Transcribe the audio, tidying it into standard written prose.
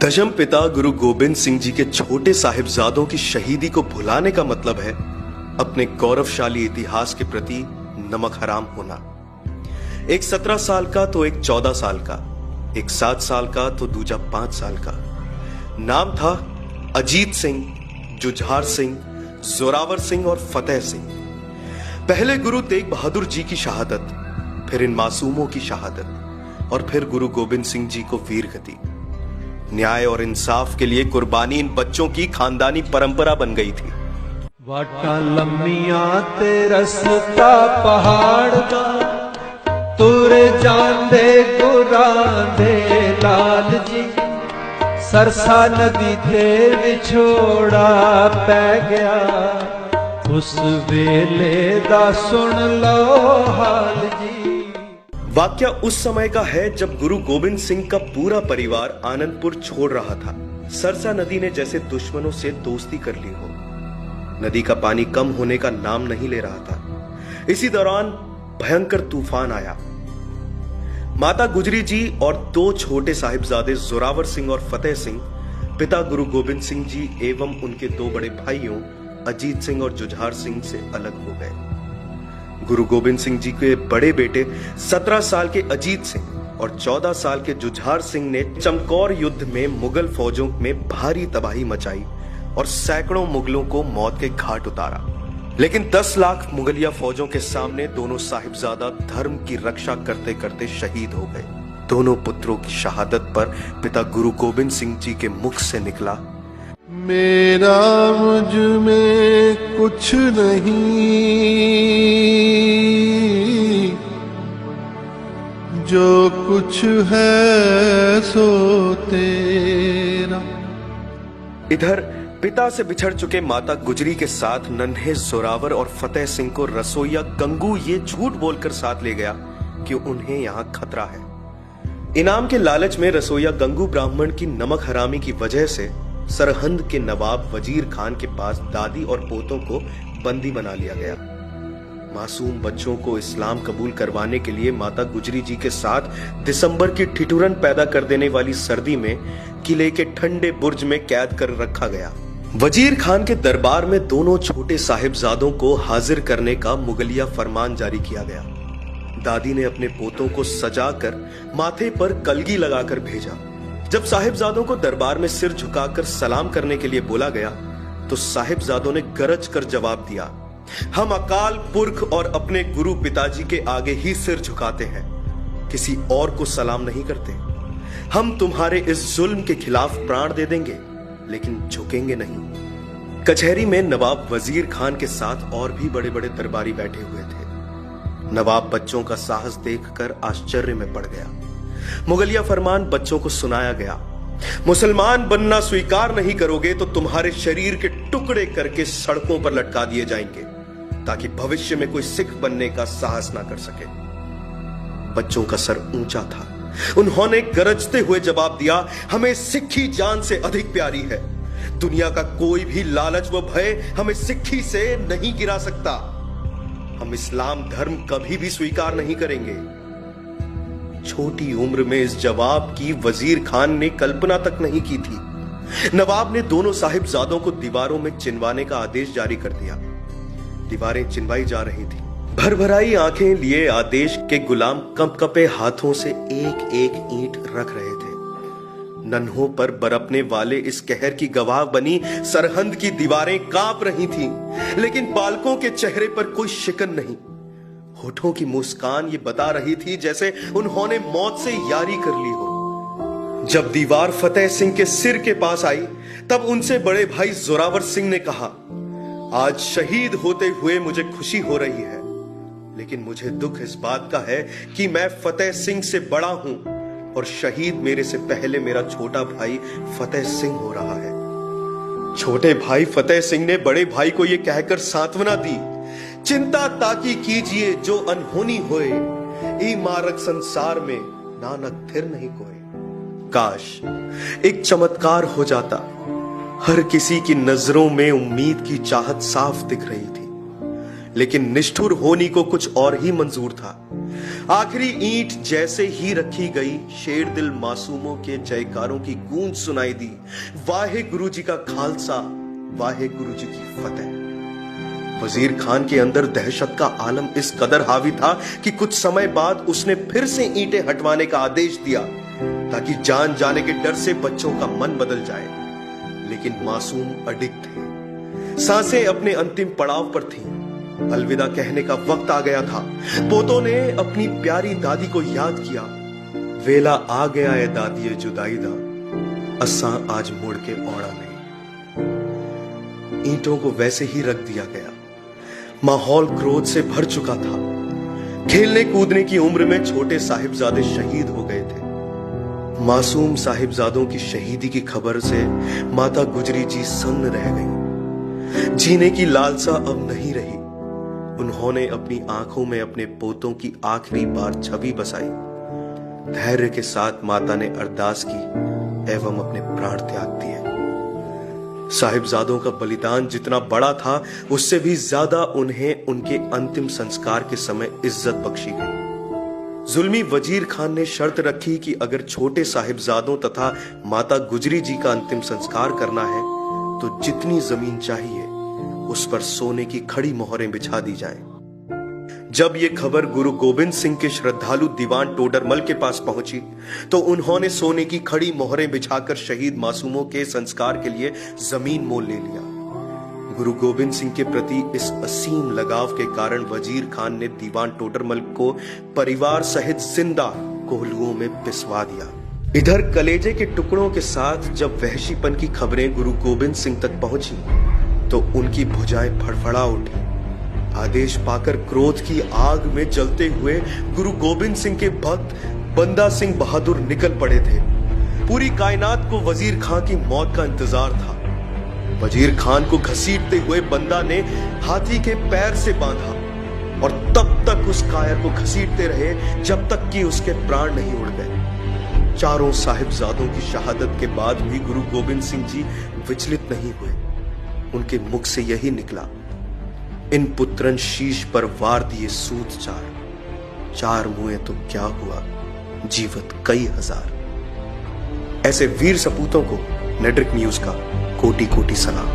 दशम पिता गुरु गोबिंद सिंह जी के छोटे साहिबजादों की शहीदी को भुलाने का मतलब है अपने गौरवशाली इतिहास के प्रति नमक हराम होना। एक 17 साल का तो एक 14 साल का, एक 7 साल का तो दूजा 5 साल का। नाम था अजीत सिंह, जुझार सिंह, जोरावर सिंह और फतेह सिंह। पहले गुरु तेग बहादुर जी की शहादत, फिर इन मासूमों की शहादत और फिर गुरु गोबिंद सिंह जी को वीर गति। न्याय और इंसाफ के लिए कुर्बानी इन बच्चों की खानदानी परंपरा बन गई थी। वाटा लम्मियां ते रस्ता पहाड़ दा, तुर जांदे गुरां दे लाल जी। सरसा नदी ते विछोड़ा पै गया, उस वेले दा सुन लो हाल जी। वाक्या उस समय का है जब गुरु गोबिंद सिंह का पूरा परिवार आनंदपुर छोड़ रहा था। सरसा नदी ने जैसे दुश्मनों से दोस्ती कर ली हो। नदी का पानी कम होने का नाम नहीं ले रहा था। इसी दौरान भयंकर तूफान आया। माता गुजरी जी और 2 छोटे साहिबजादे जोरावर सिंह और फतेह सिंह पिता गुरु गोबिंद सिंह जी एवं उनके 2 बड़े भाइयों अजीत सिंह और जुझार सिंह से अलग हो गए। गुरु गोबिंद सिंह जी के बड़े बेटे 17 साल के अजीत सिंह और 14 साल के जुझार सिंह ने चमकौर युद्ध में मुगल फौजों में भारी तबाही मचाई और सैकड़ों मुगलों को मौत के घाट उतारा। लेकिन 10 लाख मुगलिया फौजों के सामने दोनों साहिबजादा धर्म की रक्षा करते करते शहीद हो गए। दोनों पुत्रों की शहादत पर पिता गुरु गोबिंद सिंह जी के मुख से निकला, मेरा मुझ में कुछ नहीं, जो कुछ है सो तेरा। इधर पिता से बिछड़ चुके माता गुजरी के साथ नन्हे जोरावर और फतेह सिंह को रसोइया गंगू ये झूठ बोलकर साथ ले गया कि उन्हें यहां खतरा है। इनाम के लालच में रसोइया गंगू ब्राह्मण की नमक हरामी की वजह से सरहंद के नवाब वजीर खान के पास दादी और पोतों को बंदी बना लिया गया। मासूम बच्चों को इस्लाम कबूल करवाने के लिए माता गुजरी जी के साथ दिसंबर की ठिठुरन पैदा कर देने वाली सर्दी में किले के ठंडे बुर्ज में कैद कर रखा गया। वजीर खान के दरबार में दोनों छोटे साहिबजादों को हाजिर करने का मुगलिया फरमान जारी किया गया। दादी ने अपने पोतों को सजाकर माथे पर कलगी लगाकर भेजा। जब साहिबजादों को दरबार में सिर झुकाकर सलाम करने के लिए बोला गया तो साहिबजादों ने गरज कर जवाब दिया, हम अकाल पुरख और अपने गुरु पिताजी के आगे ही सिर झुकाते हैं, किसी और को सलाम नहीं करते। हम तुम्हारे इस जुल्म के खिलाफ प्राण दे देंगे लेकिन झुकेंगे नहीं। कचहरी में नवाब वजीर खान के साथ और भी बड़े बड़े दरबारी बैठे हुए थे। नवाब बच्चों का साहस देखकर आश्चर्य में पड़ गया। मुगलिया फरमान बच्चों को सुनाया गया, मुसलमान बनना स्वीकार नहीं करोगे तो तुम्हारे शरीर के टुकड़े करके सड़कों पर लटका दिए जाएंगे ताकि भविष्य में कोई सिख बनने का साहस ना कर सके। बच्चों का सर ऊंचा था। उन्होंने गरजते हुए जवाब दिया, हमें सिक्खी जान से अधिक प्यारी है। दुनिया का कोई भी लालच व भय हमें सिक्खी से नहीं गिरा सकता। हम इस्लाम धर्म कभी भी स्वीकार नहीं करेंगे। छोटी उम्र में इस जवाब की वजीर खान ने कल्पना तक नहीं की थी। नवाब ने दोनों साहिबजादों को दीवारों में चिनवाने का आदेश जारी कर दिया। दीवारें चिनवाई जा रही थी। भरभराई आंखें लिए आदेश के गुलाम कंपकपे हाथों से एक एक ईंट रख रहे थे। नन्हों पर बरपने वाले इस कहर की गवाह बनी सरहंद की दीवारें कांप रही थीं, लेकिन बालकों के चेहरे पर कोई शिकन नहीं। होठों की मुस्कान ये बता रही थी जैसे उन्होंने मौत से यारी कर ली हो। जब दीवार फतेह सिंह के सिर के पास आई तब उनसे बड़े भाई जोरावर सिंह ने कहा, आज शहीद होते हुए मुझे खुशी हो रही है, लेकिन मुझे दुख इस बात का है कि मैं फतेह सिंह से बड़ा हूं और शहीद मेरे से पहले मेरा छोटा भाई फतेह सिंह हो रहा है। छोटे भाई फतेह सिंह ने बड़े भाई को यह कहकर सांत्वना दी, चिंता ताकि कीजिए जो अनहोनी होए, ई मारक संसार में नानक थिर नहीं कोई। काश एक चमत्कार हो जाता। हर किसी की नजरों में उम्मीद की चाहत साफ दिख रही थी, लेकिन निष्ठुर होनी को कुछ और ही मंजूर था। आखिरी ईंट जैसे ही रखी गई, शेर दिल मासूमों के जयकारों की गूंज सुनाई दी। वाहे गुरु जी का खालसा, वाहे गुरु जी की फतेह। वजीर खान के अंदर दहशत का आलम इस कदर हावी था कि कुछ समय बाद उसने फिर से ईंटें हटवाने का आदेश दिया ताकि जान जाने के डर से बच्चों का मन बदल जाए। लेकिन मासूम अडिग थे, सांसें अपने अंतिम पड़ाव पर थीं। अलविदा कहने का वक्त आ गया था। पोतों ने अपनी प्यारी दादी को याद किया। वेला आ गया है दादी जुदाई दा, असा आज मुड़ के औड़ा नहीं। ईंटों को वैसे ही रख दिया गया। माहौल क्रोध से भर चुका था। खेलने कूदने की उम्र में छोटे साहिबजादे शहीद हो गए थे। मासूम साहिबजादों की शहीदी की खबर से माता गुजरी जी सन्न रह गईं। जीने की लालसा अब नहीं रही। उन्होंने अपनी आंखों में अपने पोतों की आखिरी बार छवि बसाई। धैर्य के साथ माता ने अरदास की एवं अपने प्राण त्याग दिए। साहिबजादों का बलिदान जितना बड़ा था, उससे भी ज्यादा उन्हें उनके अंतिम संस्कार के समय इज्जत बख्शी गई। जुल्मी वजीर खान ने शर्त रखी कि अगर छोटे साहिबजादों तथा माता गुजरी जी का अंतिम संस्कार करना है तो जितनी जमीन चाहिए उस पर सोने की खड़ी मोहरें बिछा दी जाएं। जब यह खबर गुरु गोविंद सिंह के श्रद्धालु दीवान टोडरमल के पास पहुंची तो उन्होंने सोने की खड़ी मोहरें बिछाकर शहीद मासूमों के संस्कार के लिए जमीन मोल ले लिया। गुरु गोविंद सिंह के प्रति इस असीम लगाव के कारण वजीर खान ने दीवान टोडरमल को परिवार सहित जिंदा कोहलुओं में पिसवा दिया। इधर कलेजे के टुकड़ों के साथ जब वहशीपन की खबरें गुरु गोविंद सिंह तक पहुंची तो उनकी भुजाएं फड़फड़ा उठी। आदेश पाकर क्रोध की आग में जलते हुए गुरु गोविंद सिंह के भक्त बंदा सिंह बहादुर निकल पड़े थे। पूरी कायनात को वजीर खान की मौत का इंतजार था। वजीर खान को घसीटते हुए बंदा ने हाथी के पैर से बांधा और तब तक उस कायर को घसीटते रहे जब तक कि उसके प्राण नहीं उड़ गए। चारों साहिबजादों की शहादत के बाद भी गुरु गोविंद सिंह जी विचलित नहीं हुए। उनके मुख से यही निकला, इन पुत्रन शीश पर वार दिए सूत चार मुए तो क्या हुआ, जीवत कई हजार। ऐसे वीर सपूतों को नेटरिक न्यूज का कोटि कोटि सलाम।